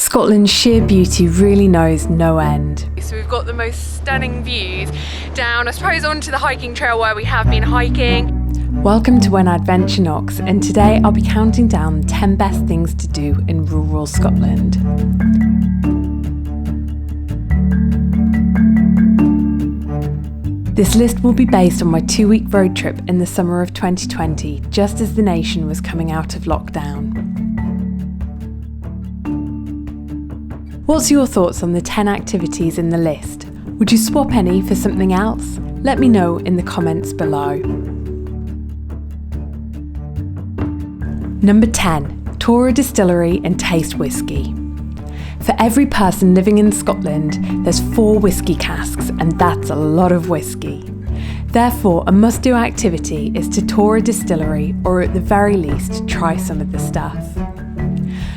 Scotland's sheer beauty really knows no end. So we've got the most stunning views down, I suppose, onto the hiking trail where we have been hiking. Welcome to When Adventure Knocks, and today I'll be counting down the 10 best things to do in rural Scotland. This list will be based on my 2-week road trip in the summer of 2020, just as the nation was coming out of lockdown. What's your thoughts on the 10 activities in the list? Would you swap any for something else? Let me know in the comments below. Number 10. Tour a distillery and taste whisky. For every person living in Scotland, there's 4 whisky casks, and that's a lot of whisky. Therefore, a must-do activity is to tour a distillery, or at the very least, try some of the stuff.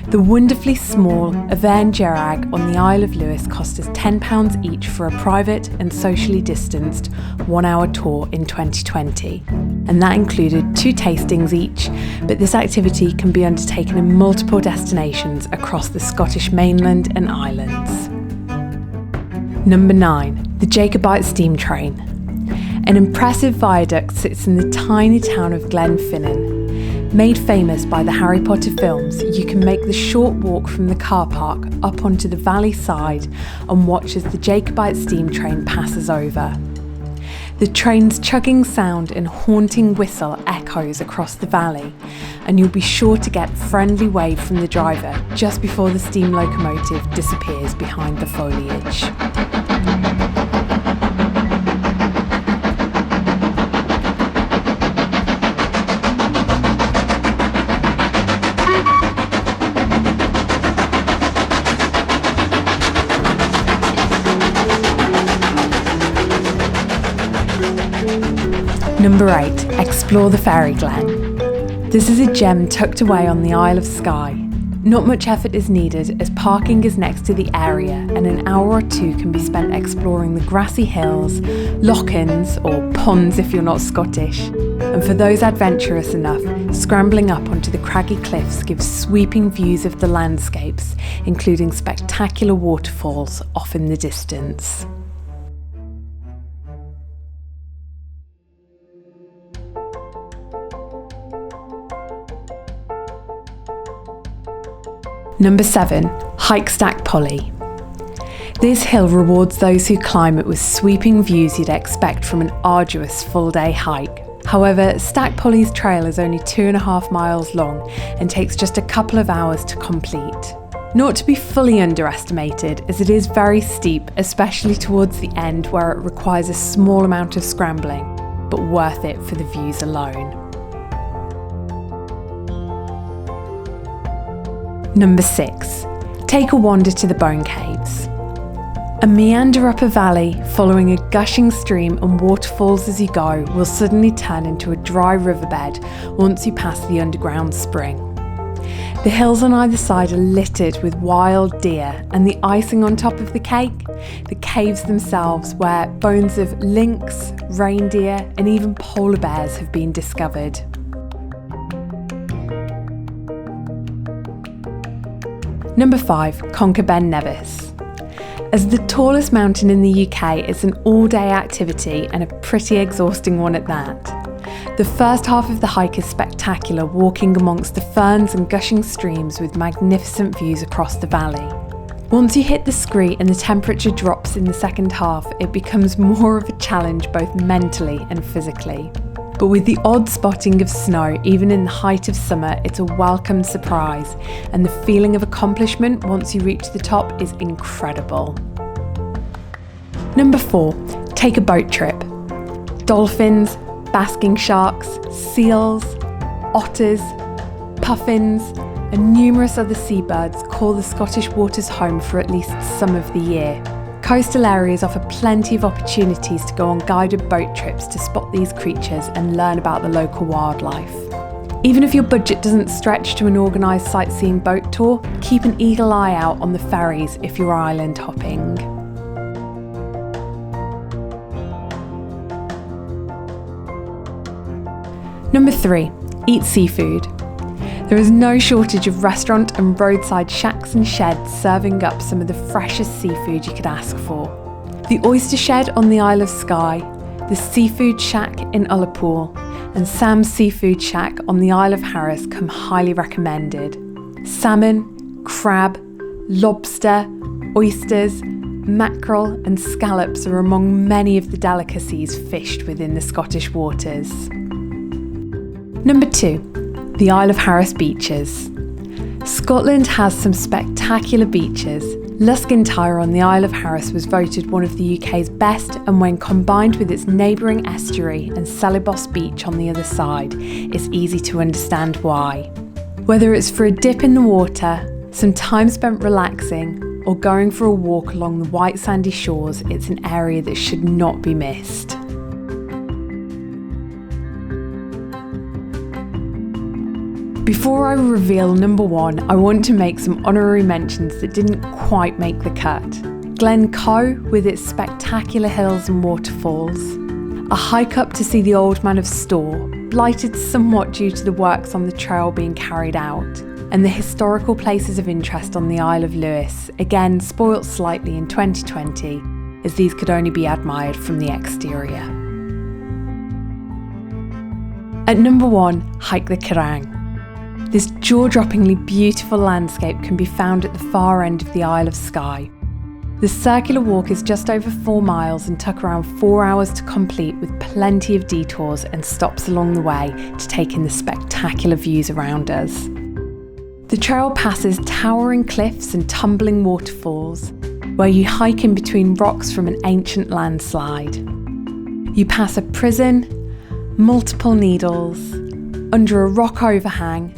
The wonderfully small Abhainn Dearg on the Isle of Lewis cost us £10 each for a private and socially distanced 1-hour tour in 2020. And that included 2 tastings each, but this activity can be undertaken in multiple destinations across the Scottish mainland and islands. Number 9. The Jacobite steam train. An impressive viaduct sits in the tiny town of Glen. Made famous by the Harry Potter films, you can make the short walk from the car park up onto the valley side and watch as the Jacobite steam train passes over. The train's chugging sound and haunting whistle echoes across the valley, and you'll be sure to get a friendly wave from the driver just before the steam locomotive disappears behind the foliage. Number 8. Explore the Fairy Glen. This is a gem tucked away on the Isle of Skye. Not much effort is needed as parking is next to the area, and an hour or 2 can be spent exploring the grassy hills, loch-ins, or ponds if you're not Scottish. And for those adventurous enough, scrambling up onto the craggy cliffs gives sweeping views of the landscapes, including spectacular waterfalls off in the distance. Number 7. Hike Stac Pollaidh. This hill rewards those who climb it with sweeping views you'd expect from an arduous full-day hike. However, Stac Pollaidh's trail is only 2.5 miles long and takes just a couple of hours to complete. Not to be fully underestimated, as it is very steep, especially towards the end where it requires a small amount of scrambling, but worth it for the views alone. Number 6. Take a wander to the Bone Caves. A meander up a valley, following a gushing stream and waterfalls as you go, will suddenly turn into a dry riverbed once you pass the underground spring. The hills on either side are littered with wild deer, and the icing on top of the cake, the caves themselves, where bones of lynx, reindeer, and even polar bears have been discovered. Number 5. Conquer Ben Nevis. As the tallest mountain in the UK, it's an all-day activity and a pretty exhausting one at that. The first half of the hike is spectacular, walking amongst the ferns and gushing streams with magnificent views across the valley. Once you hit the scree and the temperature drops in the second half, it becomes more of a challenge both mentally and physically. But with the odd spotting of snow, even in the height of summer, it's a welcome surprise, and the feeling of accomplishment once you reach the top is incredible. Number 4. Take a boat trip. Dolphins, basking sharks, seals, otters, puffins, and numerous other seabirds call the Scottish waters home for at least some of the year. Coastal areas offer plenty of opportunities to go on guided boat trips to spot these creatures and learn about the local wildlife. Even if your budget doesn't stretch to an organised sightseeing boat tour, keep an eagle eye out on the ferries if you're island hopping. Number 3. Eat seafood. There is no shortage of restaurant and roadside shacks and sheds serving up some of the freshest seafood you could ask for. The Oyster Shed on the Isle of Skye, the Seafood Shack in Ullapool, and Sam's Seafood Shack on the Isle of Harris come highly recommended. Salmon, crab, lobster, oysters, mackerel and scallops are among many of the delicacies fished within the Scottish waters. Number 2, the Isle of Harris beaches. Scotland has some spectacular beaches. Luskintyre on the Isle of Harris was voted one of the UK's best, and when combined with its neighbouring estuary and Celebos Beach on the other side, it's easy to understand why. Whether it's for a dip in the water, some time spent relaxing, or going for a walk along the white sandy shores, it's an area that should not be missed. Before I reveal number 1, I want to make some honorary mentions that didn't quite make the cut. Glen with its spectacular hills and waterfalls, a hike up to see the Old Man of Storr, blighted somewhat due to the works on the trail being carried out, and the historical places of interest on the Isle of Lewis, again spoilt slightly in 2020, as these could only be admired from the exterior. At number 1, hike the Kerrang. This jaw-droppingly beautiful landscape can be found at the far end of the Isle of Skye. The circular walk is just over 4 miles and took around 4 hours to complete, with plenty of detours and stops along the way to take in the spectacular views around us. The trail passes towering cliffs and tumbling waterfalls, where you hike in between rocks from an ancient landslide. You pass a prison, multiple needles, under a rock overhang,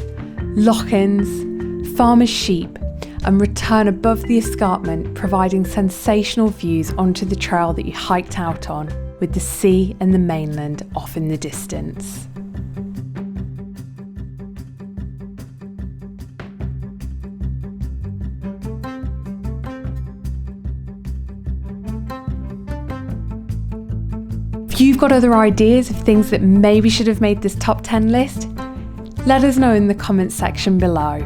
loch-ins, farmers' sheep, and return above the escarpment, providing sensational views onto the trail that you hiked out on, with the sea and the mainland off in the distance. If you've got other ideas of things that maybe should have made this top 10 list, let us know in the comments section below.